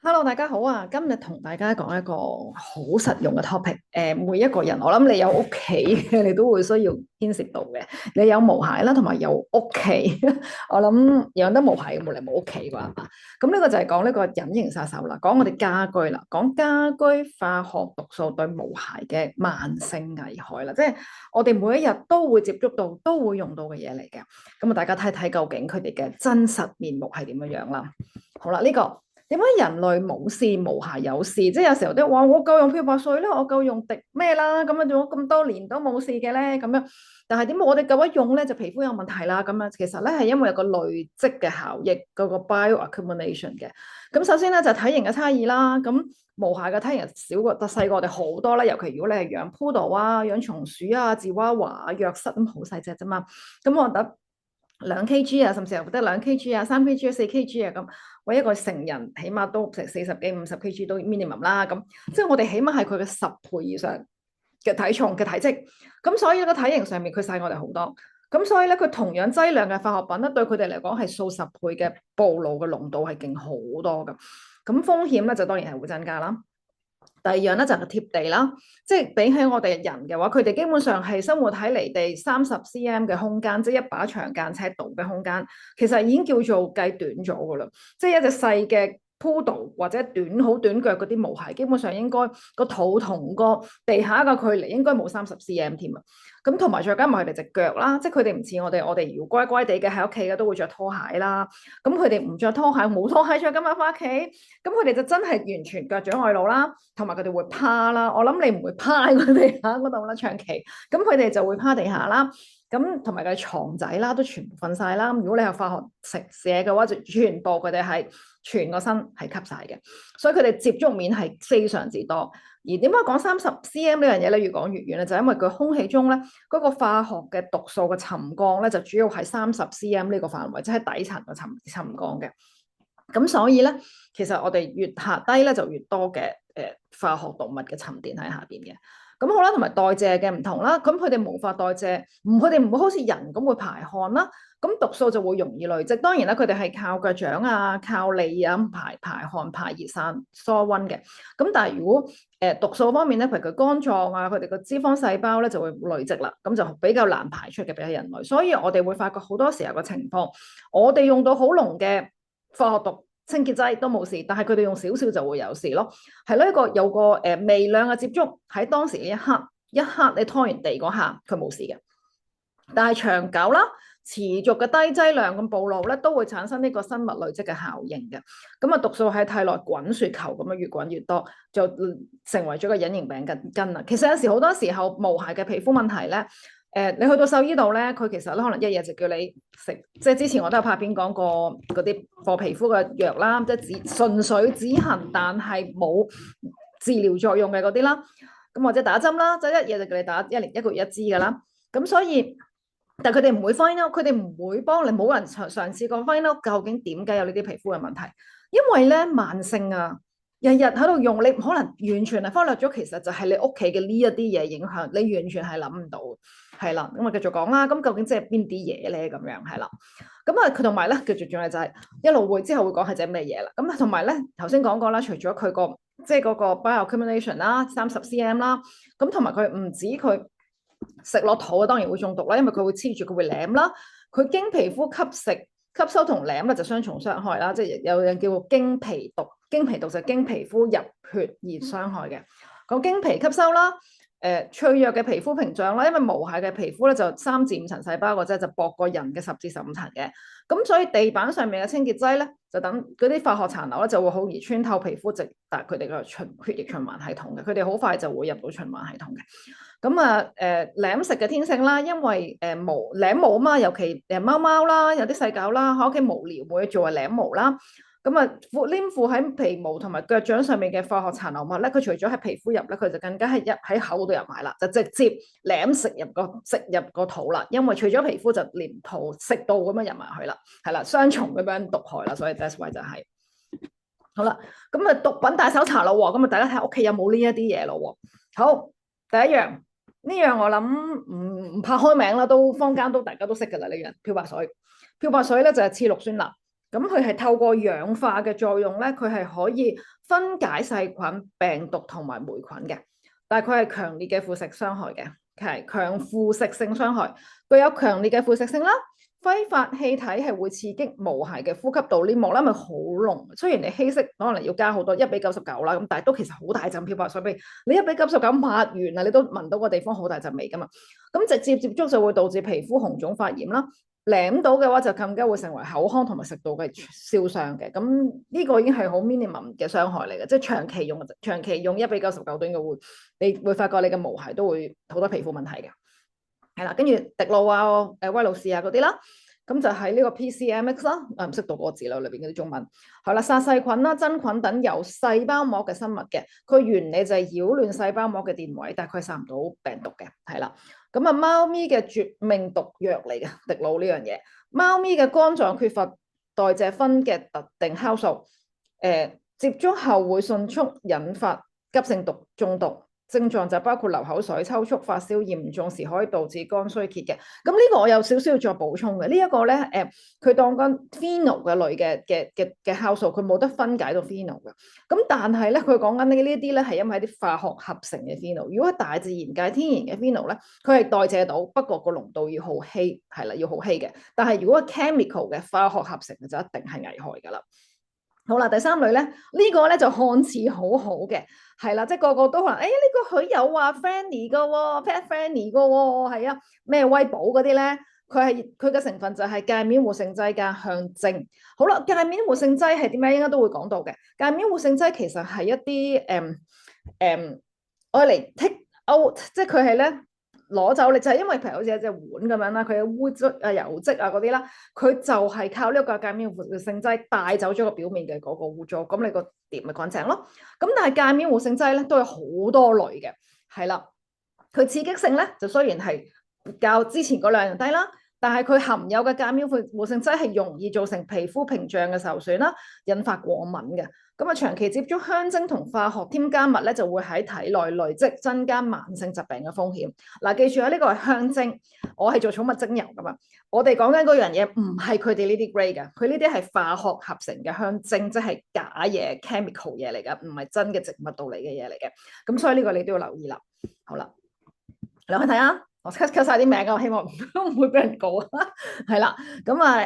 Hello，大家好啊！今日同大家講一個好實用嘅 topic。每一個人，我諗你有屋企嘅，你都會需要牽涉到嘅。你有毛孩啦，同埋有屋企，我諗養得毛孩嘅冇嚟冇屋企啩嘛。咁呢個就係講呢個隱形殺手啦，講我哋家居啦，講家居化學毒素對毛孩嘅慢性危害啦，即係我哋每一日都會接觸到、都會用到嘅嘢嚟嘅。咁啊，大家睇睇究竟佢哋嘅真實面目係點樣樣啦。好啦，呢個。點解人類冇事，毛孩有事？即係有時候都話我夠用漂白水啦，我夠用滴咩啦，咁樣用咗咁多年都冇事嘅咧，咁樣。但係點解我哋夠一用咧就皮膚有問題啦？咁樣其實咧係因為有個累積嘅效益，嗰個 bioaccumulation 嘅。咁首先咧就係體型嘅差異啦。咁毛孩嘅體型少過細過我哋好多啦。尤其如果你係養 poodle 啊、養松鼠啊、芝娃娃啊、約瑟咁好細隻啫嘛。咁我覺得2kg啊，甚至係得2kg啊、3kg 啊、4kg 啊咁。為一個成人，起碼都成40幾、50kg 都 minimum 啦。咁即係我哋起碼係佢嘅10倍以上嘅體重嘅體積。咁所以個體型上面佢細我哋好多。咁所以咧，佢同樣劑量嘅化學品咧，對佢哋嚟講係數十倍嘅暴露嘅濃度係勁好多㗎。咁風險咧就當然係會增加啦。第二樣咧就係貼地啦，即係比起我哋人嘅話，佢哋基本上係生活喺離地30cm 嘅空間，即係一把長間尺度嘅空間，其實已經叫做計短咗噶啦。即係一隻細嘅 poodle 或者好短腳嗰啲毛孩，基本上應該個肚同個地下嘅距離應該冇30cm 添啊。咁同埋再加埋佢哋隻腳啦，即係佢哋唔似我哋如果乖乖地嘅喺屋企嘅都會着拖鞋啦。咁佢哋唔着拖鞋，冇拖鞋着今日翻屋企，咁佢哋就真係完全腳掌外露啦，同埋佢哋會趴啦。我諗你唔會趴喺佢地下嗰度啦，長期。咁佢哋就會趴地下啦。咁同埋佢床仔啦，都全部瞓晒啦。如果你係化學食蛇嘅話，就全部佢哋係全個身係吸晒嘅，所以佢哋接觸面係非常之多。而點解講30cm呢樣嘢咧？越講越遠咧，就係因為佢空氣中咧嗰個化學嘅毒素嘅沉降咧，就主要係30cm呢個範圍，即係底層嘅沉降嘅。咁所以咧，其實我哋越下低咧，就越多嘅化學毒物嘅沉澱喺下邊嘅。咁好啦，同埋代謝嘅唔同啦，咁佢哋無法代謝，佢哋唔會好似人咁會排汗啦，咁毒素就會容易累積。當然啦，佢哋係靠腳掌啊、靠脷啊排汗、排熱散疏溫嘅。咁但係如果毒素方面咧，譬如佢肝臟啊，佢哋個脂肪細胞咧就會累積啦，咁就比較難排出嘅比起人類。所以我哋會發覺好多時候個情況，我哋用到好濃嘅化學毒清潔劑都冇事，但係佢哋用少少就會有事咯。係咯，有個微量嘅接觸喺當時呢一刻你拖完地嗰下佢冇事嘅，但係長久啦，持續嘅低劑量咁暴露咧，都會產生呢個生物累積嘅效應嘅。咁啊，毒素喺體內滾雪球咁樣越滾越多，就成為咗個隱形病根啦。其實有時好多時候毛孩嘅皮膚問題咧。你去到獸醫度咧，佢其實咧可能一日就叫你食，即係之前我都有拍片講過嗰啲破皮膚嘅藥啦，即係純粹止痕，但係冇治療作用嘅嗰啲啦。咁或者打針啦，即係一日就叫你打一個月一支㗎啦。咁所以，但係佢哋唔會 find out，佢哋唔會幫你，冇人嘗試過 find out 究竟點解有呢啲皮膚嘅問題，因為咧慢性啊。日日喺度用，你可能完全係忽略咗，其實就係你屋企嘅呢一啲嘢影響，你完全係諗唔到，係啦。咁我繼續講啦，咁究竟即係邊啲嘢咧？咁樣係啦。咁啊，佢同埋咧，繼續仲有就係一路會之後會講係隻咩嘢啦。咁同埋咧，頭先講過啦，除咗佢個即係嗰個 bioaccumulation 啦，30cm 啦，咁同埋佢唔止佢食落肚，當然會中毒啦，因為佢會黐住，佢會舐啦，佢經皮膚吸收同舐咧就雙重傷害啦，即係有人叫做經皮毒。經皮毒就係經皮膚入血而傷害嘅。咁經皮吸收啦，脆弱嘅皮膚屏障啦，因為毛孩嘅皮膚咧就3至5層細胞嘅啫，就薄過人嘅10至15層嘅。咁所以地板上面嘅清潔劑咧，就等嗰啲化學殘留咧就會好易穿透皮膚，直達佢哋嘅血液循環系統嘅。佢哋好快就會入到循環系統嘅。咁啊，舐食嘅天性啦，因為舐毛啊嘛，尤其貓貓啦，有啲細狗啦，喺屋企無聊會做係舐毛啦。咁啊，黏附喺皮毛同埋腳掌上面嘅化學殘留物咧，佢除咗喺皮膚入咧，佢就更加係喺口度入埋啦，就直接舐食入個肚啦。因為除咗皮膚就連肚食道咁樣入埋去啦，係啦，雙重咁樣毒害啦，所以 that's why 就係、好啦。咁啊，毒品大搜查咯喎，咁啊，大家睇下屋企有冇呢一啲嘢咯喎。好，第一樣呢樣我諗唔怕開名啦，都坊間都大家都識㗎啦，呢樣漂白水。漂白水咧就係次氯酸鈉。咁佢係透過氧化嘅作用咧，佢係可以分解細菌、病毒同埋霉菌嘅，但係佢係強烈嘅腐蝕傷害嘅，係強腐蝕性傷害，具有強烈嘅腐蝕性啦。揮發氣體係會刺激毛孩嘅呼吸道黏膜啦，咪好濃。雖然你稀釋可能要加好多1:99啦，咁但係都其實好大陣漂白水俾你1:99抹完啦，你都聞到個地方好大陣味噶嘛。咁直接接觸就會導致皮膚紅腫發炎啦。舐到嘅話就更加會成為口腔同埋食道嘅燒傷嘅，咁呢個已經係好 minimum 嘅傷害嚟嘅，即係長期用1:99都應該會，你會發覺你嘅毛孩都會好多皮膚問題嘅，係啦，跟住滴露啊、威露士啊嗰啲啦，咁就係呢個 PCMX 啦，唔識讀嗰個字啦，裏邊嗰啲中文，係啦，殺細菌啦、真菌等有細胞膜嘅生物嘅，佢原理就係擾亂細胞膜嘅電位，但係佢殺唔到病毒嘅，係啦。咁啊，貓咪嘅絕命毒藥嚟嘅滴露呢樣嘢。貓咪嘅肝臟缺乏代謝酚嘅特定酵素，接觸後會迅速引發急性中毒，症狀就包括流口水、抽搐、發燒，嚴重時可以導致肝衰竭嘅。咁呢個我有少少要再補充嘅。呢一個咧，佢當緊 phenol 嘅類嘅酵素，佢冇得分解到 phenol 嘅。咁但係咧，佢講緊呢啲咧係因為一啲化學合成嘅 phenol。如果大自然界天然嘅 phenol咧，佢係代謝到，不過個濃度要好稀，係啦，要好稀嘅。但係如果 chemical 嘅化學合成嘅就一定係危害㗎啦。好啦，第三類咧，呢個咧就看似好好嘅，係啦，即係個個都話，呢個佢有話 friendly 嘅喎，pet friendly 嘅喎，係啊，咩威寶嗰啲咧，佢嘅成分就係界面活性劑加香精。好啦，界面活性劑係點樣？應該都會講到嘅。界面活性劑其實係一啲愛嚟 take out，即係佢係咧。攞走你就係因為譬如好似一隻碗咁樣啦，佢有污漬啊、油漬啊嗰啲啦，佢就係靠呢個界面活性劑帶走咗個表面嘅嗰個污糟，咁你個碟咪乾淨咯。咁但係界面活性劑咧都有好多類嘅，係啦，佢刺激性咧就雖然係較之前嗰兩樣低啦，但係佢含有嘅界面活性劑係容易造成皮膚屏障嘅受損啦，引發過敏嘅。咁啊，長期接觸香精同化學添加物咧，就會喺體內累積，增加慢性疾病嘅風險。嗱，記住啊，呢個係香精，我係做寵物精油噶嘛。我哋講緊嗰樣嘢唔係佢哋呢啲 grade 嘅，佢呢啲係化學合成嘅香精，即係假嘢 chemical 嘢嚟噶，唔係真嘅植物度嚟嘅嘢嚟嘅。咁所以呢個你都要留意啦。好啦，你去睇下。我 cut 晒啲名啊，我希望都唔會俾人告啊。係啦，咁啊，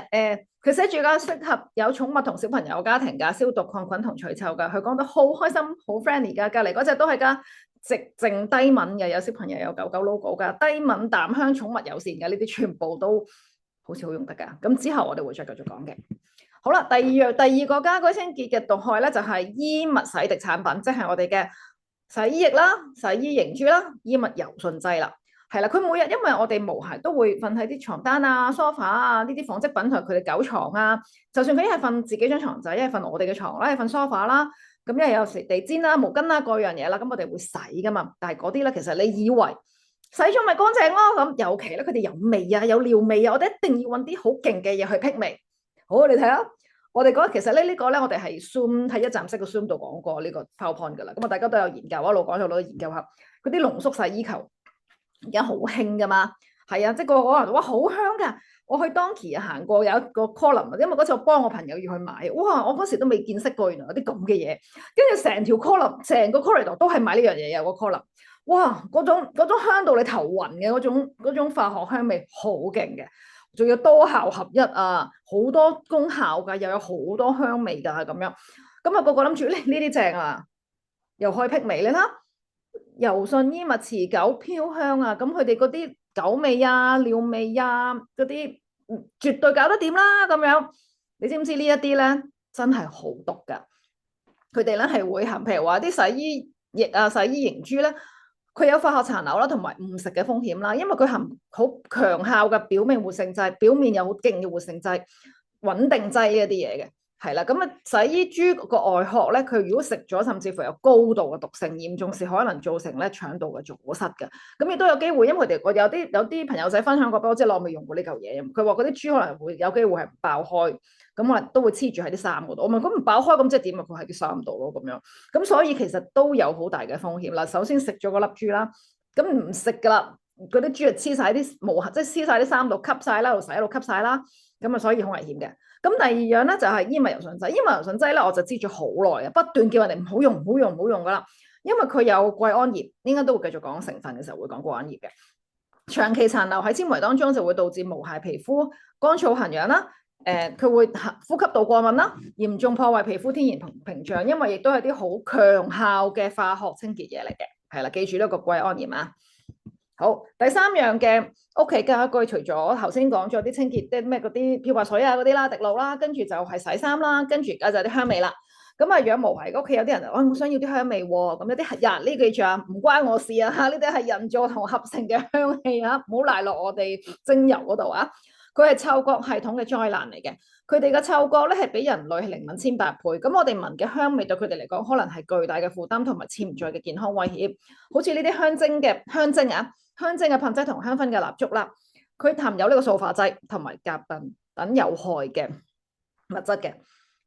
佢寫住㗎，適合有寵物同小朋友家庭㗎，消毒抗菌同除臭㗎。佢講得好開心，好 friendly 㗎。隔離嗰隻都係㗎，直淨低敏嘅，有小朋友有狗狗 logo 㗎，低敏淡香寵物友善㗎，呢啲全部都好似好用得㗎。咁之後我哋會再繼續講嘅。好啦，第二個家居清潔嘅毒害咧，就係衣物洗滌產品，即係我哋嘅洗衣液啦、洗衣凝珠啦、衣物柔順劑啦。係啦，佢每日因為我哋毛孩都會瞓喺啲床單啊、梳化啊呢啲紡織品同佢哋狗床啊，就算佢一係瞓自己張床仔，一係瞓我哋嘅床啦，一係瞓梳化啦，咁一係有時地氈啦、毛巾啦各樣嘢啦，咁我哋會洗噶嘛。但係嗰啲咧，其實你以為洗咗咪乾淨咯？咁尤其咧，佢哋有味啊、有尿味啊，我哋一定要揾啲好勁嘅嘢去辟味。好，你睇下，我哋講其實呢個咧，我哋係 Zoom 喺一站式嘅 Zoom 度講過呢個 PowerPoint 噶啦。咁啊，大家都有研究，一路講咗好多研究下嗰啲濃縮洗衣球。而家好興噶嘛，係啊，即係個個人話好香噶。我去 Donkey 行過有一個 column，因為嗰次我幫我朋友要去買，哇！我嗰時都未見識過，原來有啲咁嘅嘢。跟住成條 column，成個 corridor 都係買呢樣嘢，有個 column，哇！嗰種香到你頭暈嘅嗰種化學香味好勁嘅，仲要多效合一啊，好多功效㗎，又有好多香味㗎咁樣。咁啊個個諗住呢啲正啊，又可以辟味你啦。柔順衣物持久飄香啊！咁佢哋嗰啲狗味啊、尿味啊嗰啲，絕對搞得掂啦咁樣。你知唔知呢一啲咧真係好毒㗎？佢哋咧係會含，譬如話啲洗衣液啊、洗衣凝珠咧，佢有化學殘留啦，同埋誤食嘅風險啦。因為佢含好強效嘅表面活性劑，表面有好勁嘅活性劑、穩定劑呢一啲嘢嘅。係啦，咁啊洗衣珠個外殼咧，佢如果食咗，甚至乎有高度嘅毒性，嚴重時可能造成咧腸道嘅阻塞嘅。咁亦都有機會，因為我有啲朋友仔分享過俾我，即係我未用過呢嚿嘢，佢話嗰啲珠可能會有機會係爆開，咁可能都會黐住喺啲衫嗰度。我問咁唔爆開咁即係點啊？佢喺啲衫度咯咁樣。咁所以其實都有好大嘅風險啦。首先食咗嗰粒珠啦，咁唔食噶啦，嗰啲珠就黐晒啲毛，即係黐晒啲衫度吸晒啦，度洗度吸晒啦。咁咁啊所以好危險嘅。咁第二樣咧就係、煙物柔順劑，煙物柔順劑咧我就知咗好耐啊，不斷叫人哋唔好用唔好用唔好用噶啦，因為佢有季胺葉，應該都會繼續講成分嘅時候會講季胺葉嘅。長期殘留喺纖維當中就會導致無瑕皮膚、乾燥痕癢啦。佢會呼吸道過敏啦，嚴重破壞皮膚天然屏障，因為亦都係啲好強效嘅化學清潔嘢嚟嘅。係啦，記住呢個季胺鹽啊。好，第三樣嘅屋企家居，除咗頭先講咗啲清潔，啲咩嗰啲漂白水啊嗰啲啦、滴露啦，跟住就係洗衫啦，跟住而家就係啲香味啦。咁啊，養毛孩屋企有啲人就我想要啲香味喎，咁有啲人呢句就唔關我事啊嚇，呢啲係人造同合成嘅香氣啊，唔好賴落我哋精油嗰度啊。佢係嗅覺系統嘅災難嚟嘅，佢哋嘅嗅覺咧係比人類係靈敏千百倍。咁我哋聞嘅香味對佢哋嚟講，可能係巨大嘅負擔同埋潛在嘅健康威脅。好似呢啲香精啊，香精嘅噴劑同香薰嘅蠟燭啦，佢含有呢個塑化劑同埋甲苯等有害嘅物質嘅。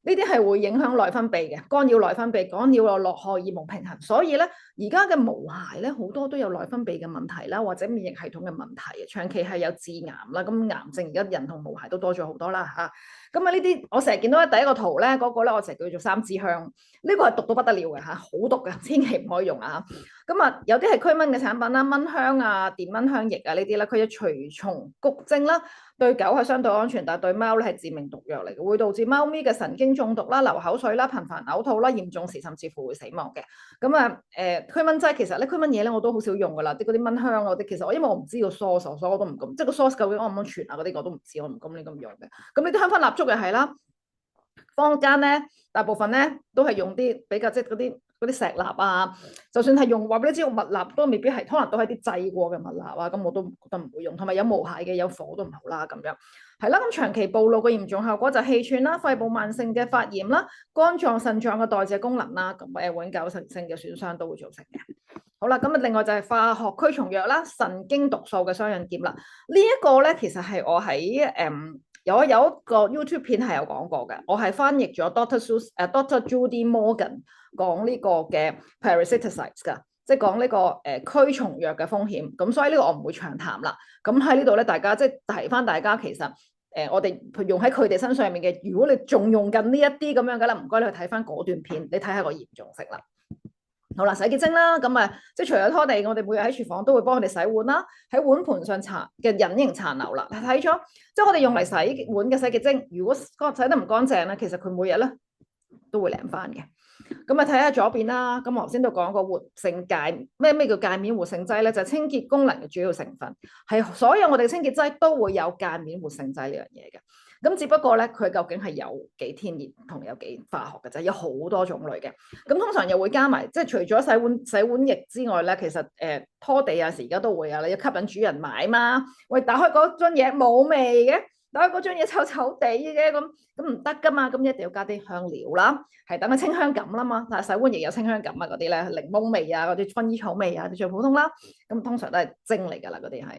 呢啲係會影響內分泌嘅，干擾內分泌，干擾我落荷爾蒙平衡。所以咧，而家嘅毛孩咧好多都有內分泌嘅問題啦，或者免疫系統嘅問題，長期係有致癌啦。咁癌症而家人同毛孩都多咗好多啦嚇。咁啊呢啲我成日見到第一個圖咧，嗰個咧我成日叫做三支香，呢個係毒到不得了嘅嚇，好毒嘅，千祈唔可以用啊。咁啊有啲係驅蚊嘅產品啦，蚊香啊、電蚊香液啊呢啲咧，佢有除蟲谷精啦。對狗係相對安全，但係對貓咧係致命毒藥嚟嘅，會導致貓咪嘅神經中毒啦、流口水啦、頻繁嘔吐啦，嚴重時甚至乎會死亡嘅。咁啊驅蚊劑其實咧驅蚊嘢咧我都好少用噶啦，啲嗰啲蚊香嗰啲其實我因為我唔知個 source，所以我都唔敢，即係個 source 究竟安唔安全啊嗰啲我都唔知，我唔敢亂咁用嘅。咁呢啲香薰蠟燭又係啦，坊間咧大部分咧都係用啲比較即係嗰啲石蠟啊，就算係用話俾你知用蜜蠟都未必係，可能都係啲製過嘅蜜蠟啊，咁我都覺得唔會用，同埋有毛孩嘅有火都唔好啦咁樣。係啦，咁長期暴露嘅嚴重效果就氣喘啦、肺部慢性嘅發炎啦、肝臟、腎臟嘅代謝功能啦，咁永久性嘅損傷都會造成嘅。好啦，咁啊另外就係化學驅蟲藥啦、神經毒素嘅雙刃劍啦，呢一個咧其實係我喺有一個 YouTube 片係有講過嘅，我係翻譯咗 Dr. Judy Morgan 講呢個嘅 parasiticides 㗎，即係講呢個驅蟲藥嘅風險。咁所以呢個我唔會長談啦。咁喺呢度咧，大家即係提翻大家，其實我哋用喺佢哋身上面嘅，如果你仲用緊呢一啲咁樣嘅啦，唔該你去睇翻嗰段片，你睇下個嚴重性啦。好啦，洗潔精啦，咁啊，即係除咗拖地，我哋每日喺廚房都會幫佢哋洗碗啦，喺碗盤上嘅隱形殘留啦，睇咗，即係我哋用嚟洗碗嘅洗潔精，如果洗得唔乾淨咧，其實佢每日咧都會靚翻嘅。咁啊，睇下左邊啦，咁我頭先都講過活性介咩叫介面活性劑咧，就係清潔功能嘅主要成分，係所有我哋清潔劑都會有介面活性劑呢樣嘢嘅。咁只不過咧，佢究竟係有幾天然同有幾化學嘅啫，有好多種類嘅。咁通常又會加埋，即係除咗洗碗液之外咧，其實拖地有時而家都會啊，你要吸引主人買嘛。喂，打開嗰樽嘢冇味嘅，打開嗰樽嘢臭臭地嘅，咁唔得噶嘛。咁一定要加啲香料啦，係等佢清香感啦嘛。但係洗碗液有清香感啊，嗰啲咧檸檬味啊，嗰啲薰衣草味啊，最普通啦。咁通常都係精嚟㗎啦，嗰啲係。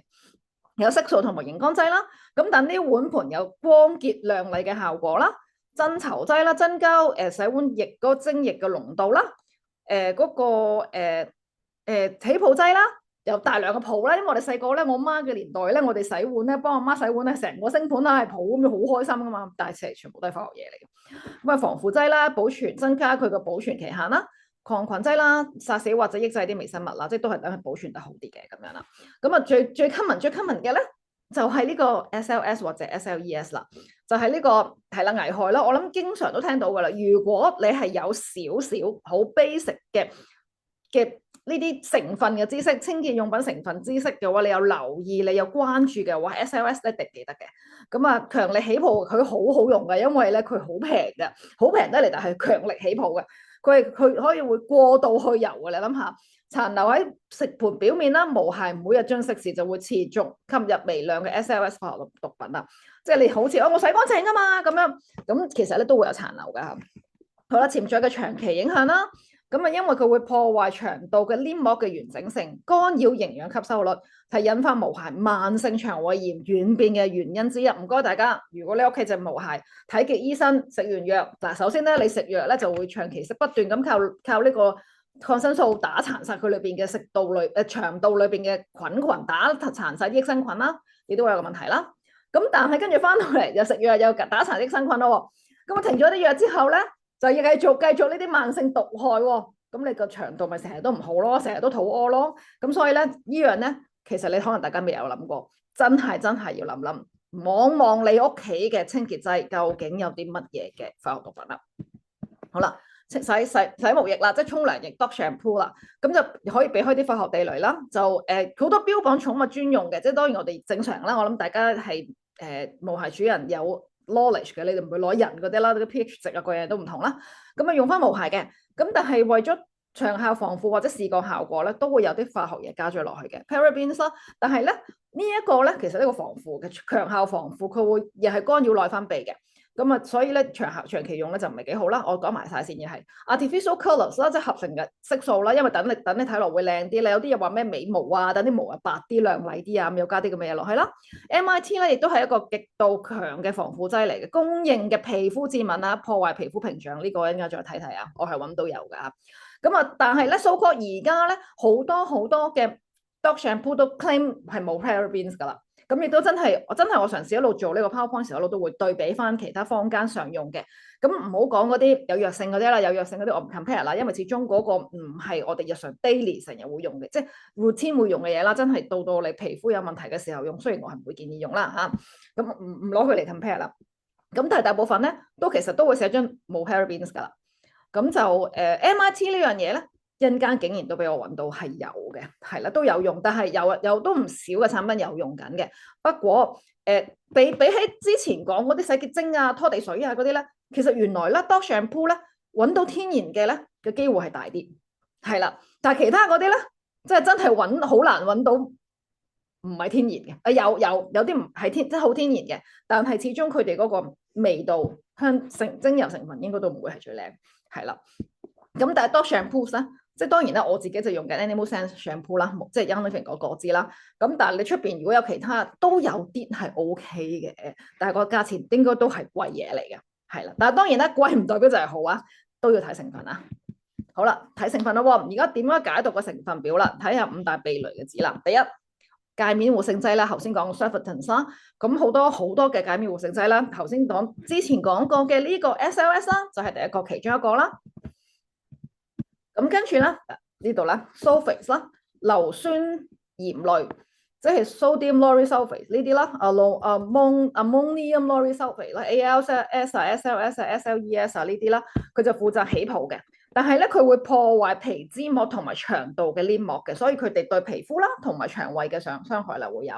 有色素同埋熒光劑啦，咁等啲碗盤有光潔亮麗嘅效果啦。增稠劑啦，增加洗碗液嗰個精液嘅濃度啦。起泡劑啦，有大量嘅泡啦。因為我哋細個咧，我媽嘅年代咧，我哋洗碗咧，幫我媽洗碗咧，成個星盆啦係泡咁樣，好開心噶嘛。但係全部都係化學嘢嚟嘅。咁啊，防腐劑啦，增加佢個保存期限啦。抗菌劑啦，殺死或者抑制啲微生物啦，即係都係等佢保存得好啲嘅咁樣啦。咁啊，最 common 嘅咧，就係呢個 SLS 或者 SLES 啦，就係呢個係啦危害啦。我諗經常都聽到噶啦。如果你係有少少好 basic 嘅呢啲成分嘅知識，清潔用品成分知識嘅話，你有留意，你有關注嘅話，SLS 一定記得嘅。咁啊，強力起泡佢好好用嘅，因為咧佢好平嘅，好平得嚟，但係強力起泡嘅。佢可以會過度去油嘅，你諗下，殘留喺食盤表面啦，毛孩每日進食時就會持續吸入微量嘅 SLS 化學毒品啦。即係你好似我洗乾淨㗎嘛咁樣，咁其實咧都會有殘留㗎。好啦，潛在嘅長期影響啦，咁啊因為佢會破壞腸道嘅黏膜嘅完整性，干擾營養吸收率，係引發毛孩慢性腸胃炎軟便嘅原因之一。唔該大家，如果你屋企隻毛孩睇極醫生，食完藥嗱，首先咧你食藥咧就會長期不斷咁靠呢個抗生素打殘晒佢裏邊嘅腸道裏邊嘅菌，打殘晒啲益生菌啦，亦都會有個問題啦。咁但係跟住翻到嚟又食藥又打殘益生菌咯。咁我停咗啲藥之後咧，就要繼續呢啲慢性毒害喎。咁你個腸道咪成日都唔好咯，成日都肚屙咯。咁所以咧，呢樣咧，其實你可能大家未有諗過，真係要諗諗，望望你屋企嘅清潔劑究竟有啲乜嘢嘅化學毒品啦。好啦，洗毛液啦，即係沖涼液 dog shampoo 啦，咁就可以避開啲化學地雷啦。就好多標榜寵物專用嘅，即係當然我哋正常啦。我諗大家係毛孩主人有 knowledge 嘅，你哋唔會攞人嗰啲啦，啲 pH 值啊，個嘢都唔同啦。咁啊用翻毛孩嘅，咁但係為咗長效防腐或者視覺效果咧，都會有啲化學嘢加咗落去嘅 parabens 啦。但係咧呢一個咧，其實呢個防腐嘅強效防腐，佢會又係干擾內分泌嘅。咁啊，所以咧長期用咧就唔係幾好啦。我講埋晒先，嘅係 artificial colours 啦，即係合成嘅色素啦。因為等你睇落會靚啲，你有啲又話咩美毛啊，等啲毛啊白啲、亮麗啲啊，咁又加啲咁嘅嘢落去啦。MIT 咧亦都係一個極度強嘅防腐劑嚟嘅，公認嘅皮膚致敏啊，破壞皮膚屏障呢個應該再睇睇啊，我係揾到有㗎。咁啊，但係咧，so called 而家咧好多嘅 dog shampoo 都 claim 係冇 parabens 㗎啦。咁亦都真係我嘗試一路做呢個 PowerPoint 時，一路都會對比翻其他坊間常用嘅。咁唔好講嗰啲有藥性嗰啲啦，有藥性嗰啲我唔 compare 啦，因為始終嗰個唔係我哋日常 daily 成日會用嘅，即係 routine 會用嘅嘢啦。真係到你皮膚有問題嘅時候用，雖然我係唔會建議用啦嚇，咁唔攞佢嚟 compare 啦。咁但係大部分咧都其實都會寫張冇 parabens 㗎啦。咁就MIT 呢樣嘢咧。陣間竟然都俾我揾到係有嘅，係啦都有用，但係有都唔少嘅產品有用緊嘅。不過比起之前講嗰啲洗潔精啊、拖地水啊嗰啲咧，其實原來咧 dog shampoo 咧揾到天然嘅咧嘅機會係大啲，係啦。但係其他嗰啲咧，即係真係揾好難揾到，唔係天然嘅。有啲唔係即係好天然嘅，但係始終佢哋嗰個味道、精油成分應該都唔會係最靚，係啦。咁但係 dog shampoo 咧。即係當然啦，我自己就用緊 Animal Sense shampoo 啦，即係 Young Living 嗰個知啦。咁但係你出邊如果有其他都有啲係 OK 嘅，但係個價錢應該都係貴嘢嚟嘅，係啦。但係當然咧，貴唔代表就係好啊，都要睇成分啊。好啦，睇成分啦喎，而家點樣解讀個成分表啦？睇下5大避雷嘅指南。第一，界面活性劑啦，頭先講 surfactants 啦，咁好多嘅界面活性劑啦。之前講過嘅呢個 SLS 啦，就係第一個其中一個啦。咁跟住咧呢度咧 sulfates 啦，硫酸鹽類，即係 sodium lauryl sulfate 呢啲啦，ammonium lauryl sulfate 啦，ALS 啊、SLS 啊、SLES 啊呢啲啦，佢就負責起泡嘅。但係咧佢會破壞皮脂膜同埋腸道嘅黏膜嘅，所以佢哋對皮膚啦同埋腸胃嘅傷害啦會有。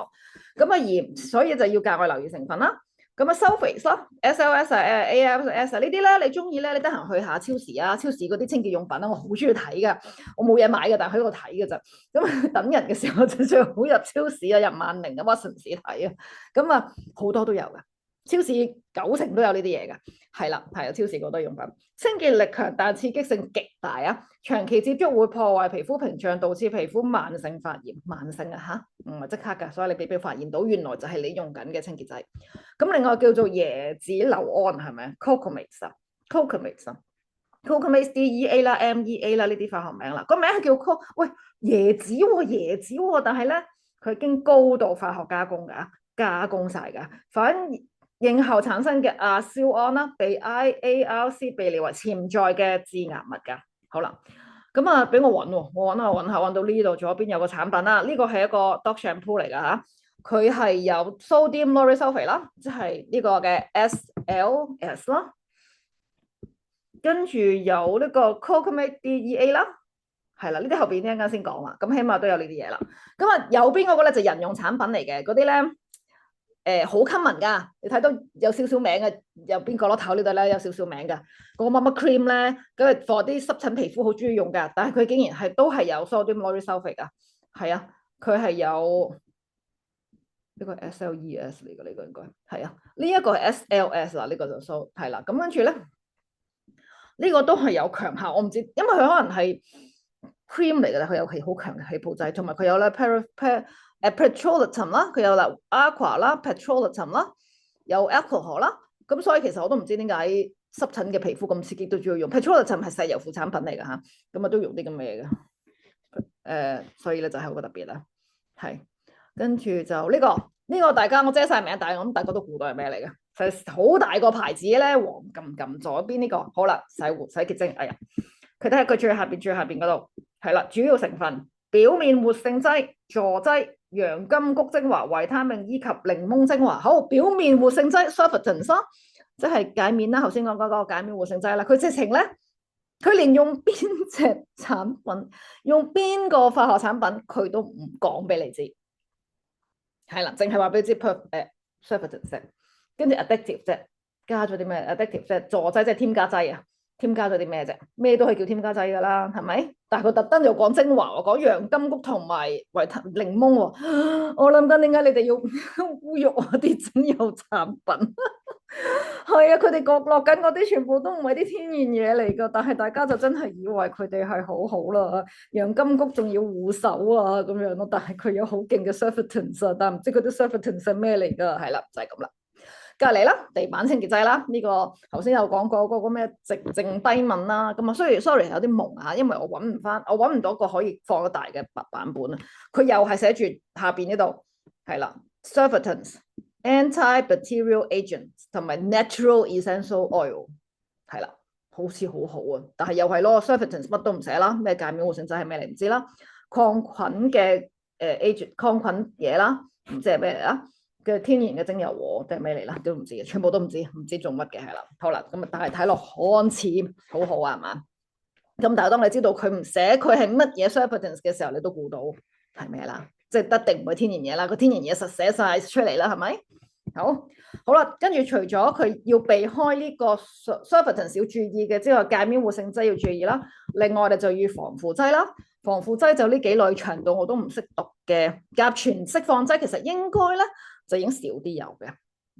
咁啊所以就要格外留意成分啦。咁啊 sulfates 啦 ，SLS 啊、ALS 啊呢啲咧，你中意咧，你得閒去下超市啊，超市嗰啲清潔用品啦，我好中意睇噶，我冇嘢買嘅，但係喺度睇嘅咋。咁等人嘅時候就最好入超市啊，入萬寧啊、Watsons睇啊，咁啊好多都有噶。超市90%都有呢啲嘢㗎，係啦，係啊，超市好多用品，清潔力強但刺激性極大啊！長期接觸會破壞皮膚屏障，導致皮膚慢性發炎，慢性啊嚇，唔係即刻㗎，所以你未必發現到，原來就係你用緊嘅清潔劑。咁另外叫做椰子硫胺係咪 ？Cocomates 啊 ，Cocomates DEA 啦、MEA 啦呢啲化學名啦，個名係叫 喂椰子喎、椰子喎，但係咧佢經高度化學加工㗎，加工曬㗎，反應後產生嘅亞硝胺啦，被 IARC 被列為潛在嘅致癌物㗎。好啦，咁啊俾我揾喎，我揾下揾到呢度左邊有個產品啦，呢個係一個 dog shampoo 嚟㗎嚇，佢係有 sodium lauryl sulfate 啦，即係呢個嘅 SLS 啦，跟住有呢個 Cocomates DEA 啦，係啦，呢啲後邊一陣間先講啦，咁起碼都有呢啲嘢啦。咁啊右邊嗰個咧就人用產品嚟嘅，嗰啲咧。好 common 噶，你睇到有少少名嘅，有邊個攞頭呢度咧有少少名嘅，嗰個乜乜 cream 咧，咁啊 for 啲濕疹皮膚好中意用噶，但係佢竟然係都係有 sodium lauryl sulfate 噶，係啊，佢係有呢個 SLES 嚟嘅呢個應該係啊，呢一個係 SLS 啦，呢個就 so 係啦，咁跟住咧呢個都係有強效，我唔知，因為佢可能係 cream 嚟嘅啦，佢有好強嘅起泡劑，同埋佢有咧 petrolatum 啦，佢有啦 aqua 啦 petrolatum 啦，有 alcohol 啦，咁所以其實我都唔知點解濕疹嘅皮膚咁刺激都中意用 petrolatum 係石油副產品嚟㗎嚇，咁啊都用啲咁嘅嘢嘅，所以咧就係好特別啦，係跟住就呢呢個大家我遮晒名，但係我諗大家都估到係咩嚟嘅？就好大個牌子咧，黃撳撳左邊呢個，好啦，洗潔精，哎呀，佢睇下佢最下邊嗰度，係啦，主要成分表面活性劑、助劑、洋甘菊精華、維他命 E 及檸檬精華。好，表面活性劑 surfactants 即係界面啦，頭先講嗰個界面活性劑啦，佢直情咧，佢連用邊隻產品、用邊個化學產品，佢都唔講俾你知。係啦，淨係話俾你知 surfactant 啫，跟住 addictive 啫，加咗啲咩 addictive 啫，助劑即係添加劑啊，添加咗啲咩啫？咩都可以叫添加劑噶啦，係咪？但係佢特登又講精華喎，講洋甘菊同埋維他檸檬喎，我諗緊點解你哋要侮辱我啲精油產品？係啊，佢哋落緊嗰啲全部都唔係啲天然嘢嚟噶，但係大家就真係以為佢哋係好好啦，洋甘菊仲要護手啊咁樣咯，但係佢有好勁嘅 surfactants 啊，但係唔知嗰啲 surfactants 係咩嚟噶，係啦，就係咁啦。隔離啦，地板清潔劑啦，呢個頭先有講過嗰個咩靜低敏啦，咁啊sorry 有啲蒙啊，因為我揾唔到個可以放得大嘅版本啊，佢又係寫住下邊呢度係啦 surfactants。Antibacterial agents 同埋 natural essential oil 係啦，好似好好啊，但係又係咯 surfactants 乜都唔寫啦，咩界面活性劑係咩嚟唔知啦，抗菌嘅agent 抗菌嘢啦，唔知係咩嚟啦，嘅天然嘅精油喎定係咩嚟啦，都唔知嘅，全部都唔知做乜嘅係啦，好啦，咁啊但係睇落看似好好啊，係嘛？咁但係當你知道佢唔寫佢係乜嘢 surfactants 嘅時候，你都估到係咩啦？即係一定唔係天然嘢啦，個天然嘢實寫晒出嚟啦，係咪？好啦，跟住除咗佢要避開呢個 surfactants 要注意嘅之外，界面活性劑要注意啦。另外我哋就要防腐劑啦，防腐劑就呢幾類長度我都唔識讀嘅甲醛釋放劑，其實應該咧就已經少啲有嘅。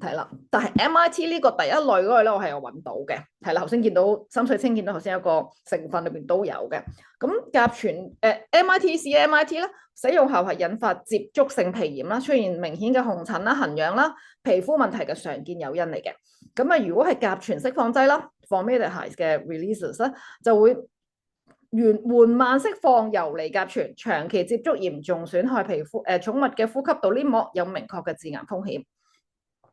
係啦，但係 MIT 呢個第一類嗰個咧，我係有揾到嘅。係啦，頭先見到深水清，見到頭先有個成分裏邊都有嘅。咁甲醛MIT 咧，使用後係引發接觸性皮炎啦，出現明顯嘅紅疹啦、痕癢啦、皮膚問題嘅常見誘因嚟嘅。咁啊，如果係甲醛釋放劑啦 formaldehyde 嘅 releases 咧，就會緩慢釋放游離甲醛，長期接觸嚴重損害皮膚寵物嘅呼吸道黏膜，有明確嘅致癌風險。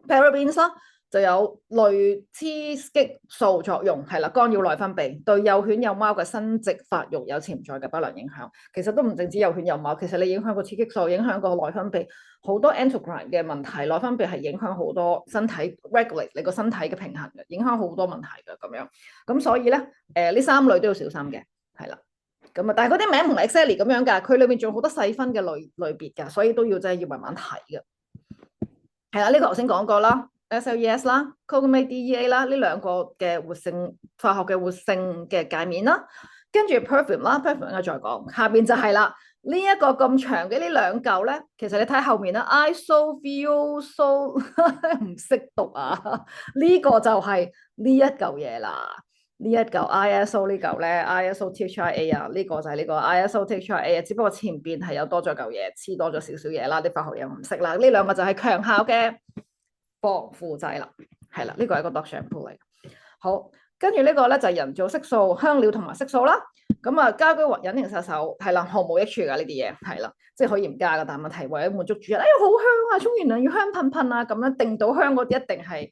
Parabens 啦，就有類雌激素作用，係啦，干擾內分泌，對幼犬幼貓嘅生殖發育有潛在嘅不良影響。其實都唔淨止幼犬幼貓，其實你影響個雌激素，影響個內分泌，好多 endocrine 嘅問題，內分泌係影響好多身體 regulate 你個身體嘅平衡嘅，影響好多問題嘅咁樣。咁所以咧，呢三類都要小心嘅，係啦。咁啊，但係嗰啲名唔係 exactly 咁樣㗎，佢裏面仲有好多細分嘅類別㗎，所以都要真係要慢慢睇嘅。係啦，呢個頭先講過啦 ，SLES 啦 Cognate DEA 啦，呢兩個嘅化學嘅活性嘅界面啦，跟住 perfume 啦 ，perfume 應該再講，下邊就係啦，呢一個咁長嘅呢兩嚿咧，其實你睇後面啦，isofioso 唔識讀啊，呢個就係呢一嚿嘢啦。呢一嚿 ISO 呢嚿咧 ISO THIA 啊，呢個就係呢個 ISO THIA 啊，只不過前邊係有多咗嚿嘢，黐多咗少少嘢啦，啲化學嘢我唔識啦。呢兩個就係強效嘅防腐劑啦，係啦，呢個係一個 dog shampoo 嚟。好，跟住呢個咧就係人造色素、香料同埋色素啦。咁啊，家居隱形殺手係啦，毫無益處噶呢啲嘢，係啦，即係可以唔加噶，但係問題為咗滿足主人，哎呀好香啊，沖完涼要香噴噴啊，咁樣定到香嗰啲一定係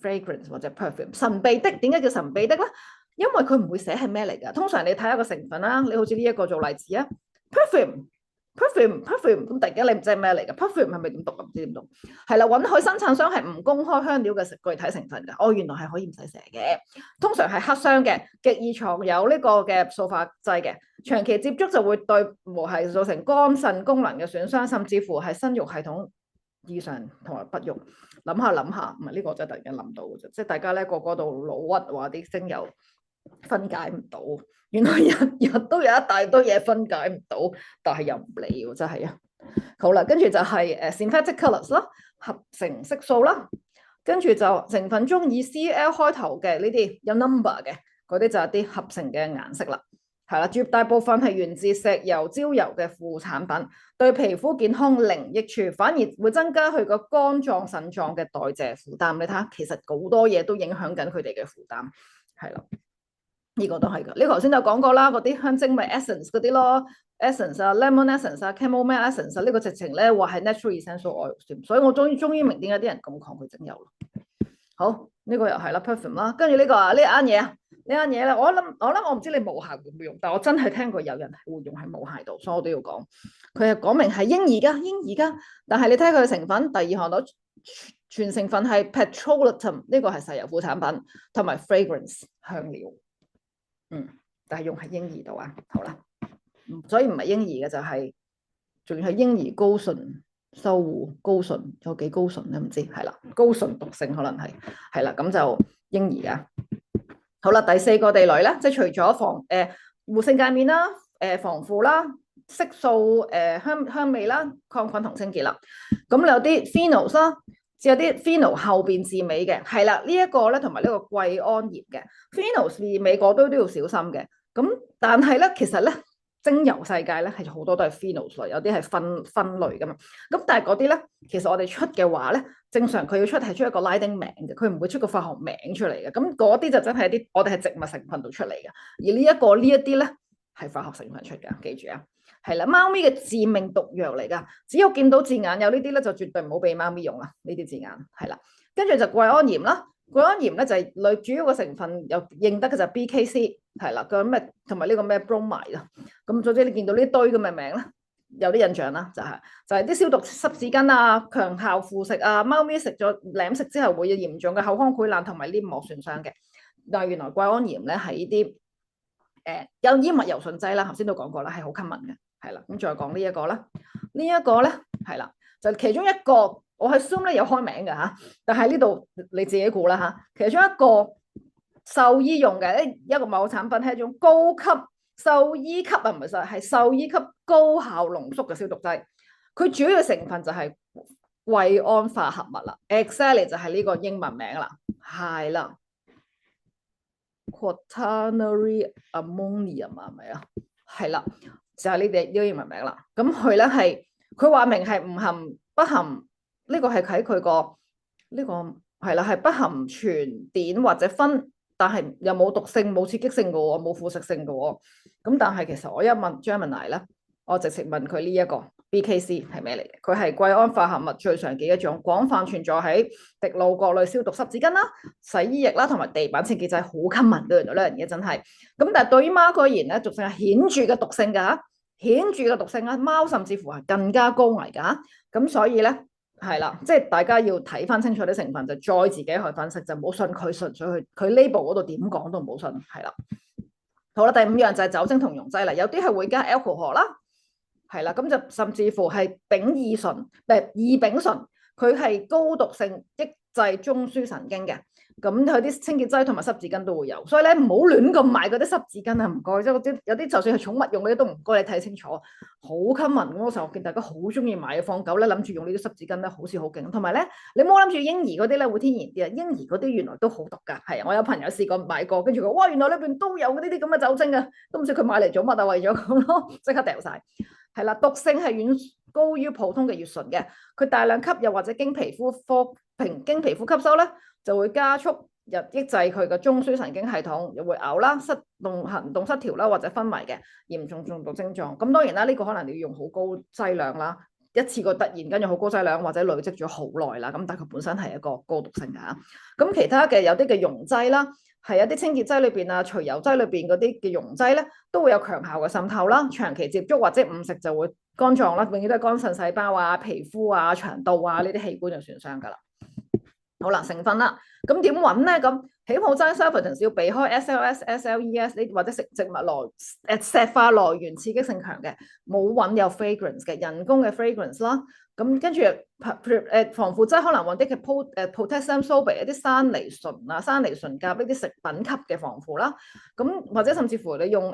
fragrance 或者 perfume 神秘的，點解叫神秘的咧？因為佢唔會寫係咩嚟噶。通常你睇一個成分啦，你好似呢一個做例子啊，perfume，咁突然間你唔知係咩嚟噶 ，perfume 係咪點讀啊？唔知點讀。係啦，允許生產商係唔公開香料嘅具體成分噶。哦，原來係可以唔使寫嘅。通常係黑箱嘅，極易藏有呢個嘅塑化劑嘅。長期接觸就會對毛細造成肝腎功能嘅損傷，甚至乎係生育系統異常同埋不育。諗下，唔係呢個真係突然間諗到嘅啫，即係大家咧個度老屈話啲精油分解唔到，原來日都有一大堆嘢分解唔到，但係又唔理喎，真係啊！好啦，跟住就係synthetic colours 啦，合成色素啦，跟住就成分中以 Cl 開頭嘅呢啲有 number 嘅嗰啲就係啲合成嘅顏色啦。係啦，絕大部分係源自石油、焦油嘅副產品，對皮膚健康零益處，反而會增加佢個肝臟、腎臟嘅代謝負擔。你睇下，其實好多嘢都影響緊佢哋嘅負擔。係啦，呢個都係噶。你頭先就講過啦，嗰啲香精咪 essence 嗰啲咯， essence 啊、lemon essence 啊、chamomile essence 啊，呢個直情咧話係 natural essential oil，所以我終於明點解啲人咁抗拒精油咯。好，呢個又係啦 perfume 啦，跟住呢個呢啱嘢啊，呢啱嘢咧，我諗我唔知你無鞋會唔會用，但係我真係聽過有人係會用喺無鞋度，所以我都要講。佢係講明係嬰兒㗎，但係你睇佢嘅成分，第二項度全成分係 petrolatum，呢個係石油副產品，同埋 fragrance 香料，但係用喺嬰兒度啊，好啦，所以唔係嬰兒嘅就係，仲要係嬰兒高純。修護高純有幾高純咧？唔知係啦，高純毒性可能係啦，咁就嬰兒啊。好啦，第四個地雷咧，即係除咗活性界面啦、防腐啦、色素、香味啦、抗菌同清潔啦。咁有啲 phenols 啦，有啲 phenol 後邊字尾嘅，係啦，呢一個咧同埋呢個季胺葉嘅 phenols 字尾嗰堆都要小心嘅。咁但係咧，其實咧。精油世界咧係好多都係 phenols 類，有啲係分類噶嘛。咁但係嗰啲咧，其實我哋出嘅話咧，正常佢要出係出一個拉丁名嘅，佢唔會出個化學名出嚟嘅。咁嗰啲就真係啲我哋係植物成分度出嚟嘅。而呢一啲咧係化學成分出嘅，記住啊。係啦，貓咪嘅致命毒藥嚟㗎。只要見到字眼有呢啲咧，就絕對唔好俾貓咪用啦。呢啲字眼係啦，跟住就季胺鹽啦。季胺鹽咧就係類主要嘅成分又認得嘅就係 BKC 係啦，個咩同埋呢個咩 bromide 啊，咁總之你見到呢堆咁嘅名咧，有啲印象啦，就係啲消毒濕紙巾啊、強效腐蝕啊，貓咪食咗舐食之後會有嚴重嘅口腔潰爛同埋黏膜損傷嘅。但係原來季胺鹽咧係呢啲有衣物柔順劑啦，頭先都講過啦，係好 common 嘅，係啦。咁再講呢一個啦，呢一個咧係啦，就其中一個。我係 assume 咧有開名嘅嚇，但係呢度你自己估啦嚇。其中一個獸醫用嘅一個某產品係一種高級獸醫級啊，唔係獸，係獸醫級高效濃縮嘅消毒劑。佢主要嘅成分就係季胺化合物啦 ，exactly 就係呢個英文名啦，係啦 quaternary ammonium 係咪啊？係啦，就係呢啲英文名啦。咁佢咧係佢話明係不含。呢個係喺佢個呢個係啦，係不含全碘或者酚，但係又冇毒性、冇刺激性嘅喎，冇腐蝕性嘅喎。咁但係其實我一問 Gemini 咧，我直接問佢呢一個 BKC 係咩嚟嘅？佢係季胺化合物最常見一種，廣泛存在喺滴露各類消毒濕紙巾啦、洗衣液啦同埋地板清潔劑，好 common 嘅呢樣嘢真係。咁但係對於貓而言咧，毒性係顯著嘅毒性㗎嚇，顯著嘅毒性啊，貓甚至乎係更加高危㗎。咁所以咧。係啦，即係大家要睇翻清楚啲成分，就再自己去分析，就唔好信佢純粹去佢 label 嗰度點講都唔好信。係啦，好啦，第五樣就係酒精同溶劑啦，有啲係會加 alcohol 啦，係啦，咁就甚至乎係丙二醇，異丙醇，佢係高毒性抑制中樞神經嘅。咁佢啲清潔劑同埋濕紙巾都會有，所以咧唔好亂咁買嗰啲濕紙巾啊！唔該，即係嗰啲有啲就算係寵物用嗰啲都唔該你睇清楚，好 common 嗰時候，我見大家好中意買放狗咧，諗住用呢啲濕紙巾咧，好似好勁。同埋咧，你唔好諗住嬰兒嗰啲咧會天然啲啊，嬰兒嗰啲原來都好毒㗎。係啊，我有朋友試過買過，跟住佢哇，原來裏邊都有呢啲咁嘅酒精啊，都唔知佢買嚟做乜啊，為咗咁咯，即刻掉晒。係啦，毒性係遠高於普通嘅乙醇嘅，佢大量吸入或者經皮膚吸收咧。就會加速抑制佢嘅中樞神經系統，又會嘔啦、行動失調啦，或者昏迷嘅嚴重中毒症狀。咁當然啦，呢個可能你要用好高劑量啦，一次過突然間用好高劑量，或者累積咗好耐啦。咁但係佢本身係一個高毒性㗎嚇。咁其他嘅有啲嘅溶劑啦，係一啲清潔劑裏邊啊、除油劑裏邊嗰啲嘅溶劑咧，都會有強效嘅滲透啦。長期接觸或者誤食就會肝臟啦，永遠都係肝腎細胞啊、皮膚啊、腸道啊呢啲器官就損傷㗎啦。好啦，成分啦，咁點揾咧？咁起泡劑 surfactants 要避開 SLS、SLES 呢，或者食植物石化來源刺激性強嘅，冇揾有 fragrance 嘅人工嘅 fragrance 啦。咁跟住防腐劑可能揾啲嘅potassium sorbate 一啲山梨醇啊、山梨醇鉀呢啲食品級嘅防腐啦。咁或者甚至乎你用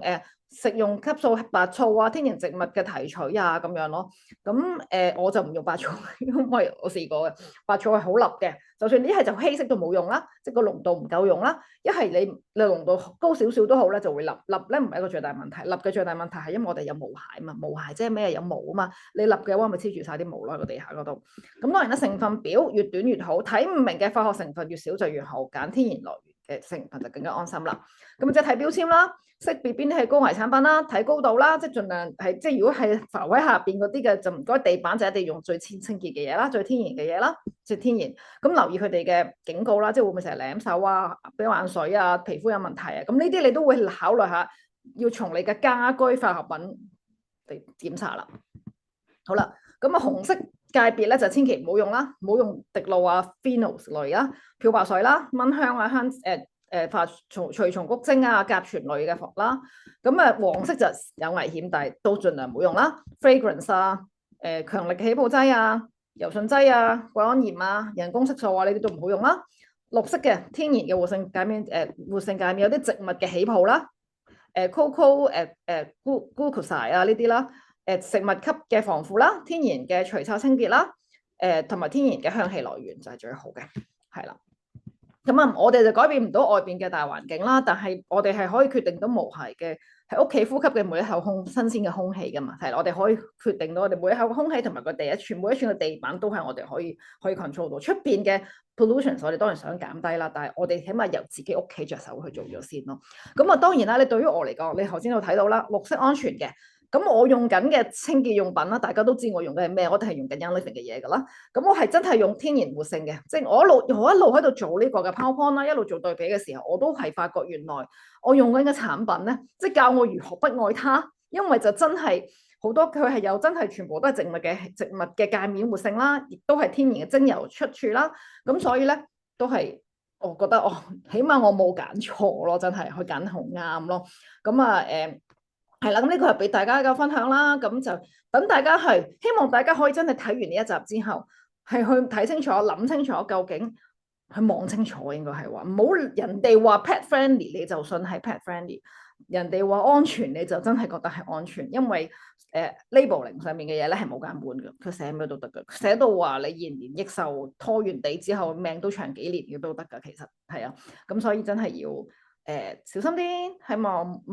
食用級數白醋啊、天然植物嘅提取啊咁樣咯。咁我就唔用白醋，因為我試過嘅白醋係好立嘅，就算一係就稀釋都冇用啦，即係個濃度唔夠用啦。一係你濃度高少少都好咧，就會立咧，唔係一個最大問題。立嘅最大問題係因為我哋有毛鞋嘛，毛鞋即係咩？有毛啊嘛，你立嘅話咪黐住晒啲毛咯喺個地下嗰度。咁當然啦，成分表越短越好，睇唔明嘅化學成分越少就越好，揀天然來源嘅成分就更加安心啦。咁即係睇標籤啦，識別邊啲係高危產品啦，睇高度啦，即係盡量係即係如果係浮喺下邊嗰啲嘅，就唔該地板就一定用最清潔嘅嘢啦，最天然嘅嘢啦，即係天然。咁留意佢哋嘅警告啦，即係會唔會成日舐手啊、俾眼水啊、皮膚有問題啊？咁呢啲你都會考慮下，要從你嘅家居化學品嚟檢查啦。好啦，咁啊紅色界別咧就千祈唔好用啦，唔好用滴露啊、phenols 類啦、漂白水啦、蚊香啊、除蟲谷精啊、甲醛類嘅服啦。咁啊黃色就有危險，但係都盡量唔好用啦。fragrance 啊、強力起泡劑啊、柔順劑啊、季胺鹽啊、人工色素啊，呢啲都唔好用啦。綠色嘅天然嘅活性界面，活性界面有啲植物嘅起泡啦，coco glucoside 啊呢啲啦。食物級嘅防腐啦，天然嘅除臭清潔啦，同埋天然嘅香氣來源就係最好嘅，係啦。咁啊，我哋就改變唔到外邊嘅大環境啦，但係我哋係可以決定到無害嘅喺屋企呼吸嘅每一口新鮮嘅空氣噶嘛，係啦，我哋可以決定到我哋每一口空氣同埋個地一寸每一寸嘅地板都係我哋可以 control 到。出邊嘅 pollution 我哋當然想減低啦，但係我哋起碼由自己屋企着手去做咗先咯。咁啊，當然啦，你對於我嚟講，你頭先都睇到啦，綠色安全嘅。咁我用緊嘅清潔用品啦，大家都知我用嘅係咩，我哋係用緊 Young Living 嘅嘢噶啦。咁我係真係用天然活性嘅，即係我一路喺度做呢個嘅 PowerPoint 啦，一路做對比嘅時候，我都係發覺原來我用緊嘅產品咧，即係教我如何不愛它，因為就真係好多佢係有真係全部都係植物嘅界面活性啦，亦都係天然嘅精油出處啦。咁所以咧都係我覺得起碼我冇揀錯咯，真係佢揀得好啱咯。咁啊係啦，咁呢個係俾大家嘅分享啦，咁就等大家係希望大家可以真係睇完呢一集之後，係去睇清楚、諗清楚，究竟去望清楚，應該係話唔好人哋話 pet friendly 你就信係 pet friendly，人哋話安全你就真係覺得係安全，因為labeling 上面嘅嘢咧係冇監管嘅，佢寫咩都得嘅，寫到話你延年益壽，拖完地之後命都長幾年嘅都得㗎，其實係啊，咁所以真係要。小心啲，係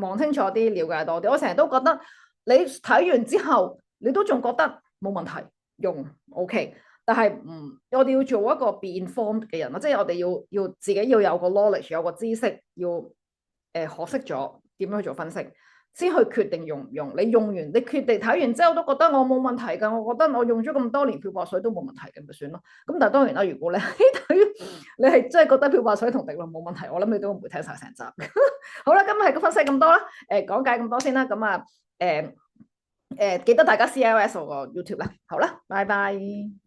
望清楚啲，了解多啲。我成日都覺得你睇完之後，你都仲覺得冇問題用 OK，但係我哋要做一個be informed嘅人咯，即係我哋要自己要有個 knowledge，有個知識，要學識咗點樣去做分析，先去決定用唔用。你用完，你決定睇完之後都覺得我冇問題㗎，我覺得我用咗咁多年漂白水都冇問題嘅，咪算咯。咁但係當然啦，如果你係真係覺得漂白水同滴露冇問題，我諗你都唔會睇晒成集。好啦，今日係個分析咁多啦，講解咁多先啦。咁啊，記得大家 CLS 我個 YouTube 啦。好啦，拜拜。